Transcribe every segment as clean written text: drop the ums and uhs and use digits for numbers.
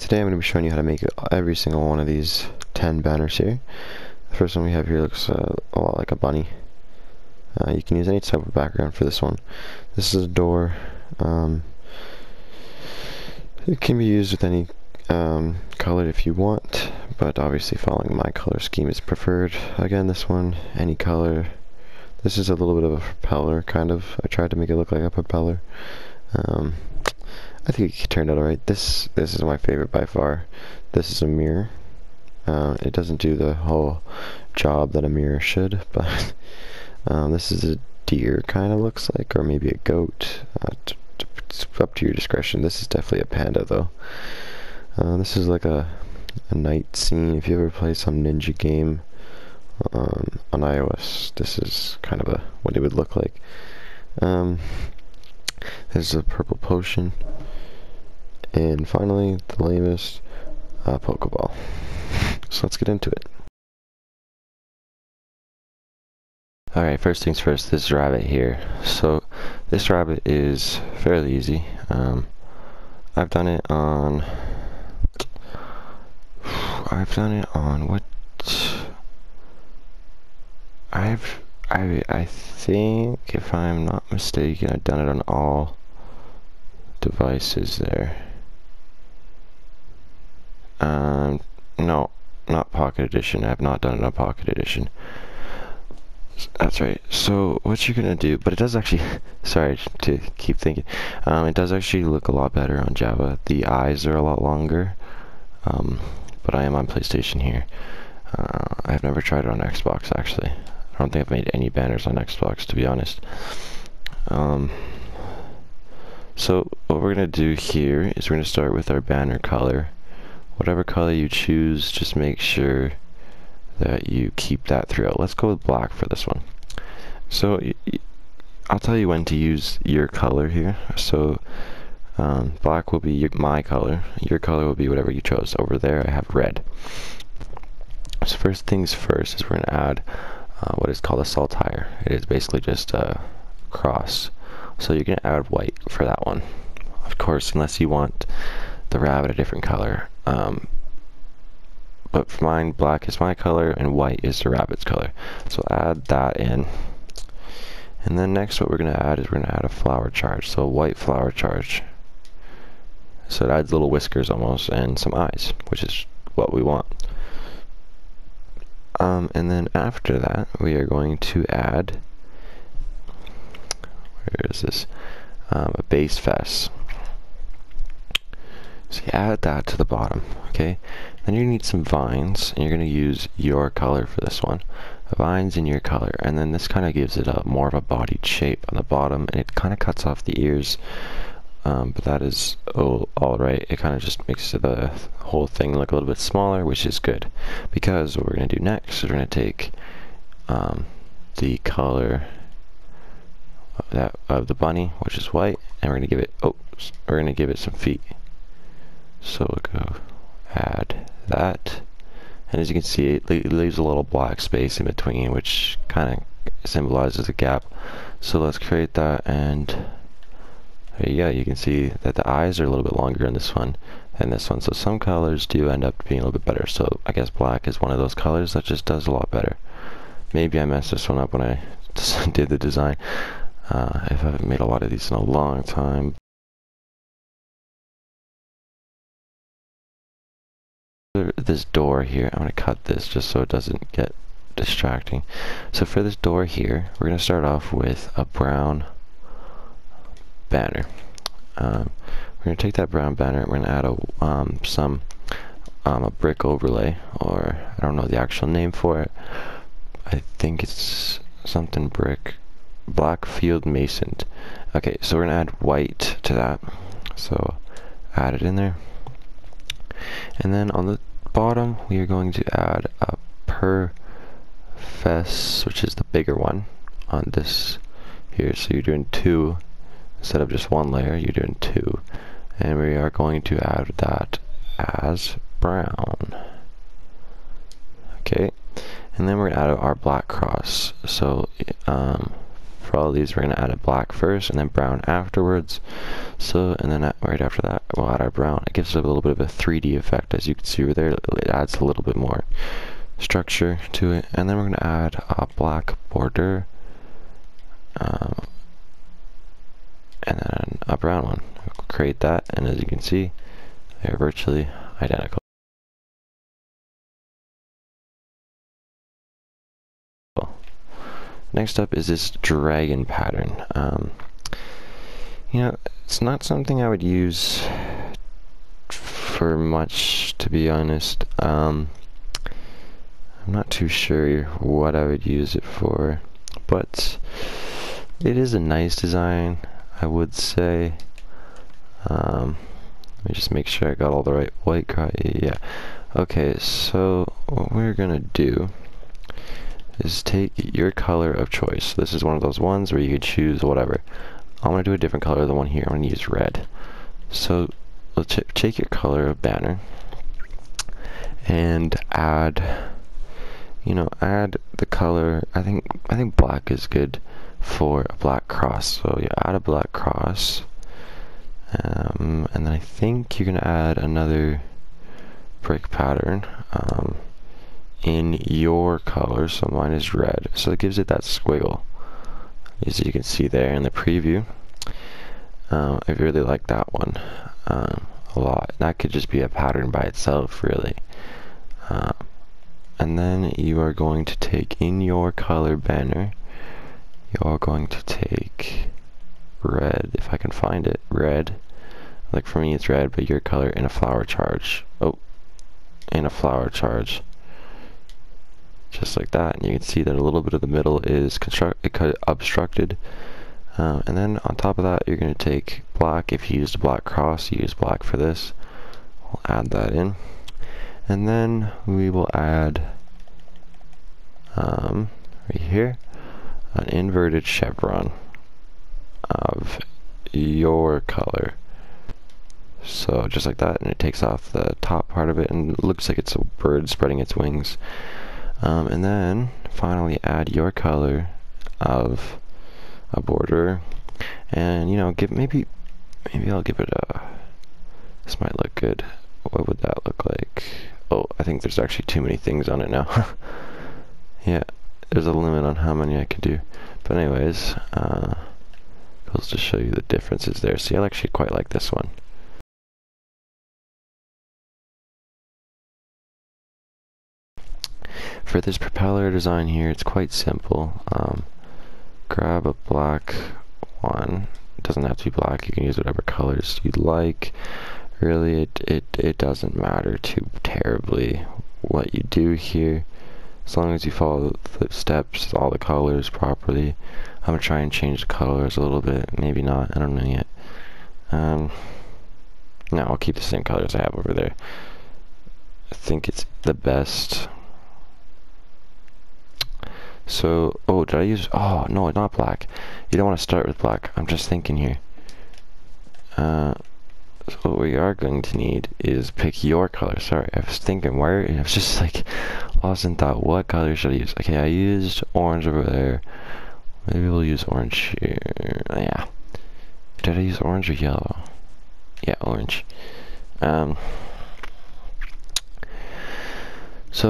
Today I'm going to be showing you how to make every single one of these 10 banners here. The first one we have here looks a lot like a bunny. You can use any type of background for this one. This is a door. It can be used with any color if you want, but obviously following my color scheme is preferred. Again, this one, any color. This is a little bit of a propeller, kind of. I tried to make it look like a propeller. I think it turned out alright. This is my favorite by far. This is a mirror. It doesn't do the whole job that a mirror should, but this is a deer, kind of looks like, or maybe a goat. It's up to your discretion. This is definitely a panda, though. This is like a night scene. If you ever play some ninja game on iOS, this is kind of what it would look like. There's a purple potion. And finally, the lamest, pokeball. So let's get into it. Alright, first things first, this rabbit here. So, this rabbit is fairly easy. I've done it on what? I think, if I'm not mistaken, I've done it on all devices there. No, not Pocket Edition. I have not done it on Pocket Edition. That's right. So what you're gonna do, but it does actually, sorry to keep thinking, it does actually look a lot better on Java. The eyes are a lot longer, but I am on PlayStation here. I've never tried it on Xbox, actually. I don't think I've made any banners on Xbox, to be honest. So what we're gonna do here is we're gonna start with our banner color. Whatever color you choose, just make sure that you keep that throughout. Let's go with black for this one. So I'll tell you when to use your color here. So black will be my color. Your color will be whatever you chose. Over there I have red. So first things first is we're going to add what is called a saltire. It is basically just a cross. So you're going to add white for that one. Of course, unless you want the rabbit a different color. But for mine, black is my color and white is the rabbit's color. So add that in. And then next what we're going to add is we're going to add a flower charge. So a white flower charge. So it adds little whiskers almost and some eyes, which is what we want. And then after that, we are going to add, where is this? A base fess. So you add that to the bottom, okay? Then you need some vines, and you're going to use your color for this one. Vines in your color, and then this kind of gives it a more of a bodied shape on the bottom, and it kind of cuts off the ears, but that is alright. It kind of just makes the whole thing look a little bit smaller, which is good, because what we're going to do next is we're going to take the color of the bunny, which is white, and we're going to give it some feet. So we'll go add that, and as you can see, it leaves a little black space in between, which kind of symbolizes a gap. So let's create that, and there you go. You can see that the eyes are a little bit longer in this one than this one. So some colors do end up being a little bit better. So I guess black is one of those colors that just does a lot better. Maybe I messed this one up when I did the design. I haven't made a lot of these in a long time. This door here, I'm going to cut this just so it doesn't get distracting. So for this door here, we're going to start off with a brown banner. We're going to take that brown banner and we're going to add a brick overlay, or I don't know the actual name for it. I think it's something brick, black field masoned. Okay, so we're going to add white to that. So add it in there. And then on the bottom, we are going to add a per fess, which is the bigger one, on this here. So you're doing 2 instead of just 1 layer. You're doing 2, and we are going to add that as brown. Okay, and then we're going to add our black cross. So for all of these, we're going to add a black first and then brown afterwards. So, and then right after that, we'll add our brown. It gives it a little bit of a 3D effect, as you can see over there. It adds a little bit more structure to it. And then we're gonna add a black border, and then a brown one. We'll create that, and as you can see, they're virtually identical. Next up is this dragon pattern. You know, it's not something I would use for much, to be honest. I'm not too sure what I would use it for, but it is a nice design, I would say. Let me just make sure I got all the right white yeah. Okay, so what we're gonna do is take your color of choice. This is one of those ones where you can choose whatever. I'm gonna do a different color than the one here. I'm gonna use red. So let's take your color of banner and add, you know, add the color. I think black is good for a black cross. So you add a black cross, and then I think you're gonna add another brick pattern in your color. So mine is red, so it gives it that squiggle, as you can see there in the preview. I really like that one a lot. That could just be a pattern by itself, really. And then you are going to take in your color banner, you are going to take red, if I can find it, red. Like for me it's red, but your color in a flower charge. Oh, in a flower charge. Just like that, and you can see that a little bit of the middle is obstructed. And then on top of that, you're going to take black. If you used a black cross, you use black for this. We'll add that in. And then we will add, right here, an inverted chevron of your color. So just like that, and it takes off the top part of it, and it looks like it's a bird spreading its wings. And then finally add your color of a border, and you know, maybe I'll give it a, this might look good. What would that look like? Oh, I think there's actually too many things on it now. Yeah, there's a limit on how many I can do. But anyways, goes to show you the differences there. See, I actually quite like this one. For this propeller design here, it's quite simple. Grab a black one. It doesn't have to be black. You can use whatever colors you'd like. Really, it doesn't matter too terribly what you do here, as long as you follow the steps, all the colors properly. I'm gonna try and change the colors a little bit. Maybe not. I don't know yet. No, I'll keep the same colors I have over there. I think it's the best. So, oh, did I use, oh, no, not black. You don't want to start with black. I'm just thinking here. So what we are going to need is pick your color. Sorry, I was thinking, I was just like, lost in thought, what color should I use? Okay, I used orange over there. Maybe we'll use orange here. Yeah. Did I use orange or yellow? Yeah, orange. So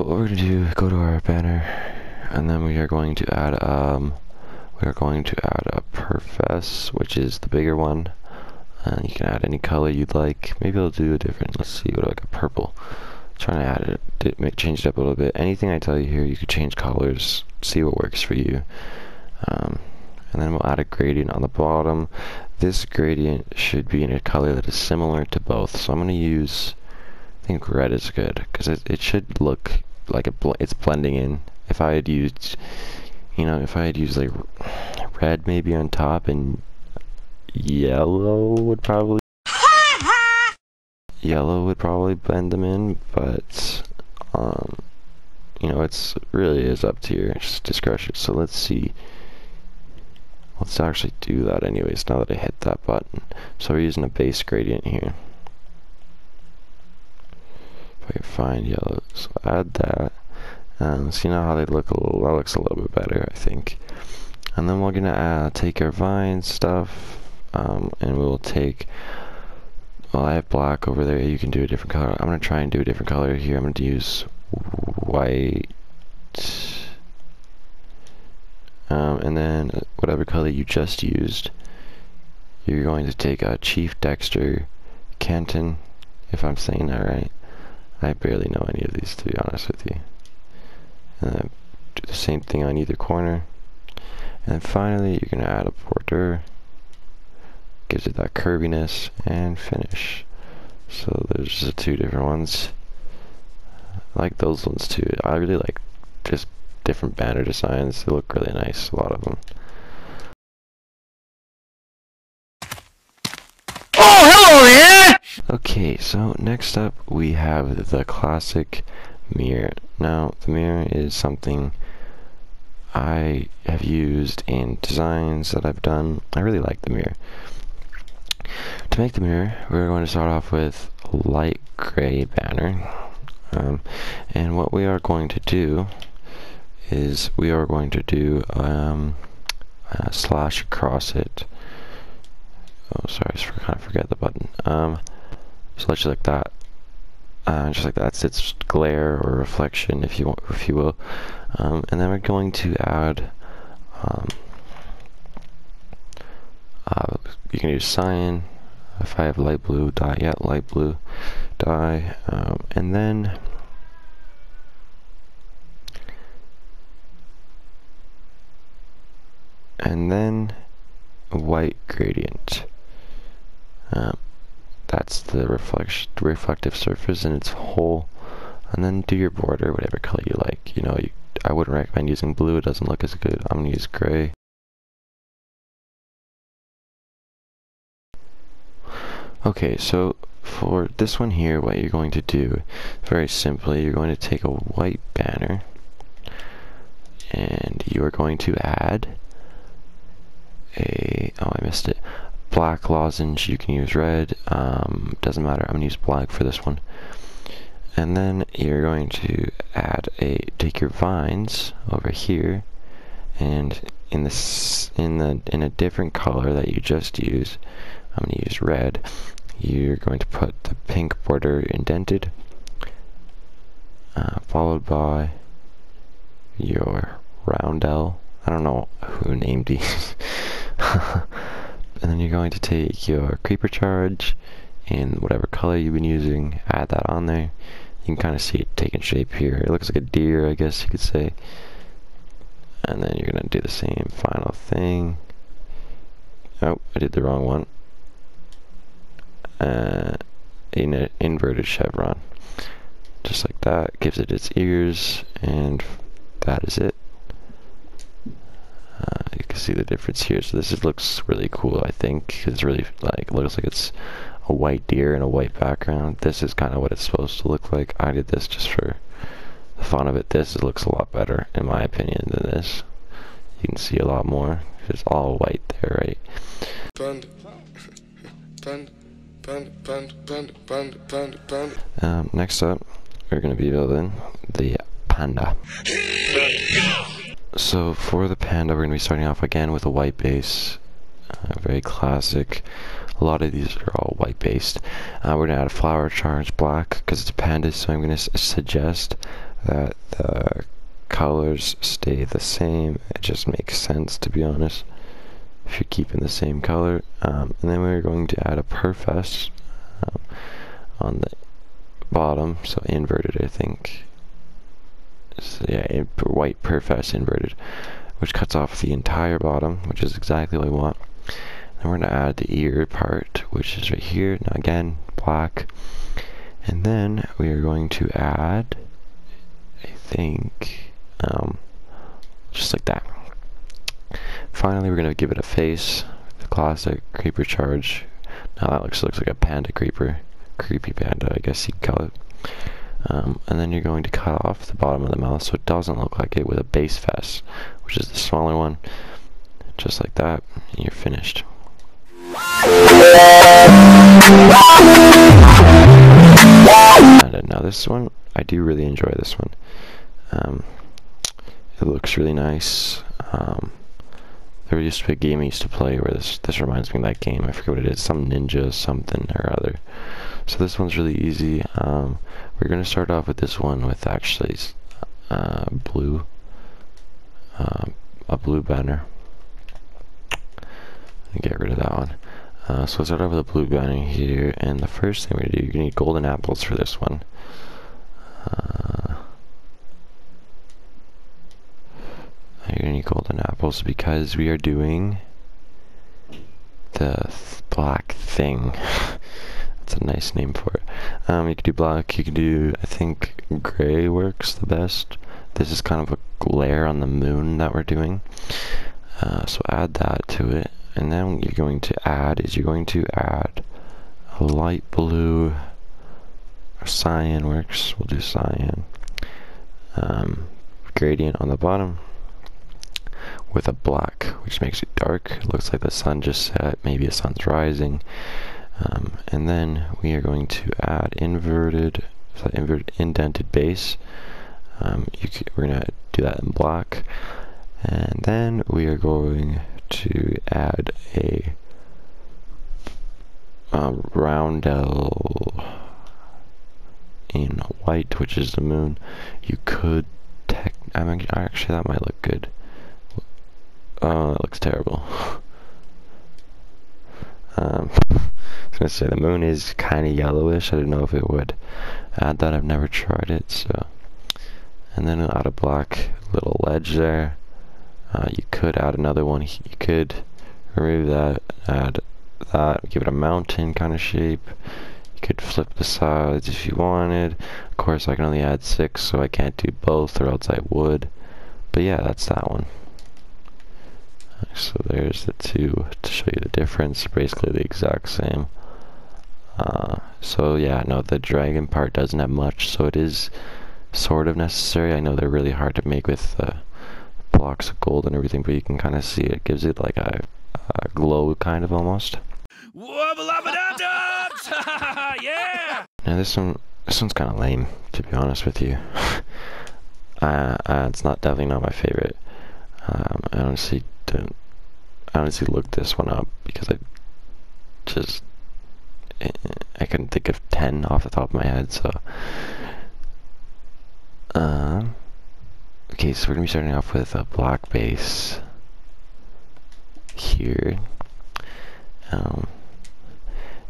what we're going to do, go to our banner, and then we are going to add a Perfess, which is the bigger one. And you can add any color you'd like. Maybe I'll do a different, let's see, what do I got? Purple. Trying to add it, change it up a little bit. Anything I tell you here, you could change colors, see what works for you. And then we'll add a gradient on the bottom. This gradient should be in a color that is similar to both. So I'm going to use, I think red is good, because it should look like it's blending in. If I had used, you know, like red maybe on top and yellow would probably blend them in, but you know, it's really is up to your discretion. So let's see, let's actually do that anyways now that I hit that button. So we're using a base gradient here. If I can find yellow, so add that. See now how they look that looks a little bit better, I think. And then we're gonna take our vine stuff, and we'll take, well, I have black over there, you can do a different color. I'm going to try and do a different color here. I'm going to use white, and then whatever color you just used, you're going to take a Chief Dexter Canton, if I'm saying that right. I barely know any of these, to be honest with you. Do the same thing on either corner. And then finally, you're going to add a border. Gives it that curviness, and finish. So there's the two different ones. I like those ones too. I really like just different banner designs. They look really nice, a lot of them. Oh, hello there! Okay, so next up we have the classic mirror. Now, the mirror is something I have used in designs that I've done. I really like the mirror. To make the mirror, we're going to start off with a light gray banner. And what we are going to do is we are going to do a slash across it. Oh, sorry, I kind of forget the button. So let's just like that. Just like that's its glare or reflection, if you want, if you will. And then we're going to add. You can use cyan. If I have light blue dye, yeah, light blue dye, and then white gradient. That's the reflective surface in its whole, and then do your border whatever color you like. You know, I wouldn't recommend using blue, it doesn't look as good. I'm gonna use gray. Okay, so for this one here, what you're going to do, very simply, you're going to take a white banner, and you are going to add a, oh, I missed it, black lozenge. You can use red, doesn't matter, I'm going to use black for this one. And then you're going to add take your vines over here, and in a different color that you just used, I'm going to use red. You're going to put the pink border indented, followed by your roundel. I don't know who named these. And then you're going to take your creeper charge in whatever color you've been using, add that on there. You can kind of see it taking shape here. It looks like a deer, I guess you could say. And then you're going to do the same final thing. Oh, I did the wrong one. In an inverted chevron. Just like that. Gives it its ears, and that is it. You can see the difference here. So this looks really cool, I think. It's really looks like it's a white deer in a white background. This is kind of what it's supposed to look like. I did this just for the fun of it. This looks a lot better, in my opinion, than this. You can see a lot more. It's all white there, right? Panda. Panda. Panda. Panda. Panda. Panda. Panda. Next up, we're going to be building the Panda. So for the Panda, we're going to be starting off again with a white base. Very classic. A lot of these are all white based. We're going to add a flower charge black because it's a panda, so I'm going to suggest that the colors stay the same. It just makes sense, to be honest, if you're keeping the same color. And then we're going to add a perfest on the bottom, so inverted, I think. So yeah, white perfest inverted, which cuts off the entire bottom, which is exactly what we want. Then we're going to add the ear part, which is right here. Now again, black. And then we are going to add, I think, just like that. Finally, we're going to give it a face, the classic creeper charge. Now that looks like a panda creeper, creepy panda, I guess you'd call it. And then you're going to cut off the bottom of the mouth so it doesn't look like it with a base fest, which is the smaller one. Just like that, and you're finished. And now this one, I do really enjoy this one. It looks really nice. There used to be a game I used to play where this reminds me of that game. I forget what it is. Some ninja something or other. So this one's really easy. We're gonna start off with this one with actually blue, a blue banner. Get rid of that one. So let's start off with a blue banner here, and the first thing we're gonna do, you're gonna need golden apples for this one. You're gonna need golden apples because we are doing the black thing. That's a nice name for it. You can do black, you can do, I think gray works the best. This is kind of a glare on the moon that we're doing. So add that to it, and then what you're going to add a light blue, or cyan works, we'll do cyan. Gradient on the bottom with a black, which makes it dark. It looks like the sun just set, maybe the sun's rising. And then we are going to add inverted indented base. We're going to do that in black. And then we are going to add a roundel in white, which is the moon. You could actually that might look good. Oh, that looks terrible. I was gonna say the moon is kind of yellowish. I don't know if it would add that. I've never tried it. So, and then we'll add a black little ledge there. You could add another one. You could remove that, add that, give it a mountain kind of shape. You could flip the sides if you wanted. Of course, I can only add 6, so I can't do both, or else I would. But yeah, that's that one. So there's the two to show you the difference. Basically the exact same. So yeah, no, the dragon part doesn't have much, so it is sort of necessary. I know they're really hard to make with blocks of gold and everything, but you can kind of see it gives it like a glow, kind of almost. Yeah! Now this one's kind of lame, to be honest with you. It's definitely not my favorite. I honestly looked this one up because I couldn't think of 10 off the top of my head. So okay, so we're gonna be starting off with a black base here, and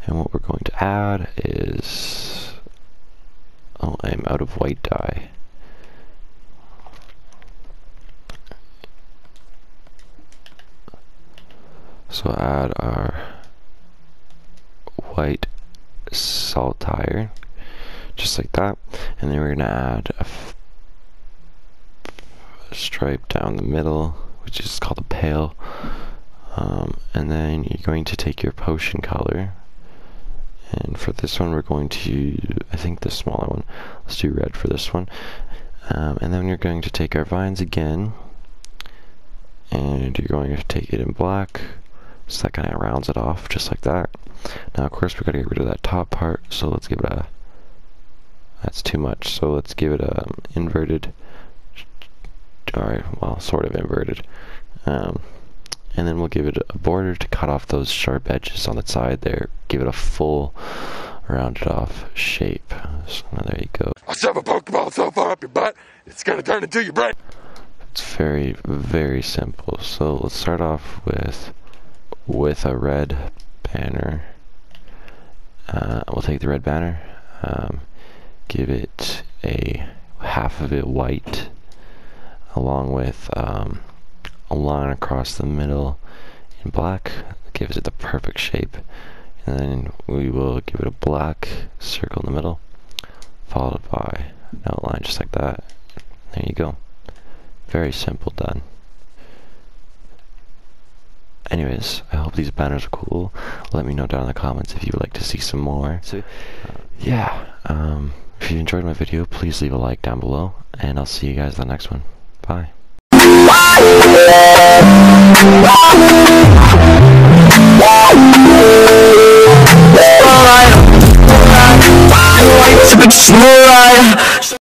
what we're going to add is, oh, I'm out of white dye. So add our white saltire, just like that, and then we're gonna add a stripe down the middle, which is called a pale, and then you're going to take your potion color, and for this one we're going to, I think the smaller one, let's do red for this one, and then you're going to take our vines again, and you're going to take it in black. So that kind of rounds it off, just like that. Now, of course, we got to get rid of that top part, so let's give it that's too much, so let's give it a inverted, alright, well, sort of inverted. And then we'll give it a border to cut off those sharp edges on the side there, give it a full rounded off shape. So now there you go. I'll shove a pokeball so far up your butt, it's gonna turn into your brain. It's very, very simple. So let's start off with a red banner. We'll take the red banner, give it half of it white, along with a line across the middle in black, gives it the perfect shape, and then we will give it a black circle in the middle, followed by an outline just like that. There you go. Very simple, done. Anyways, I hope these banners are cool. Let me know down in the comments if you would like to see some more. So, yeah, if you enjoyed my video, please leave a like down below, and I'll see you guys in the next one. Bye.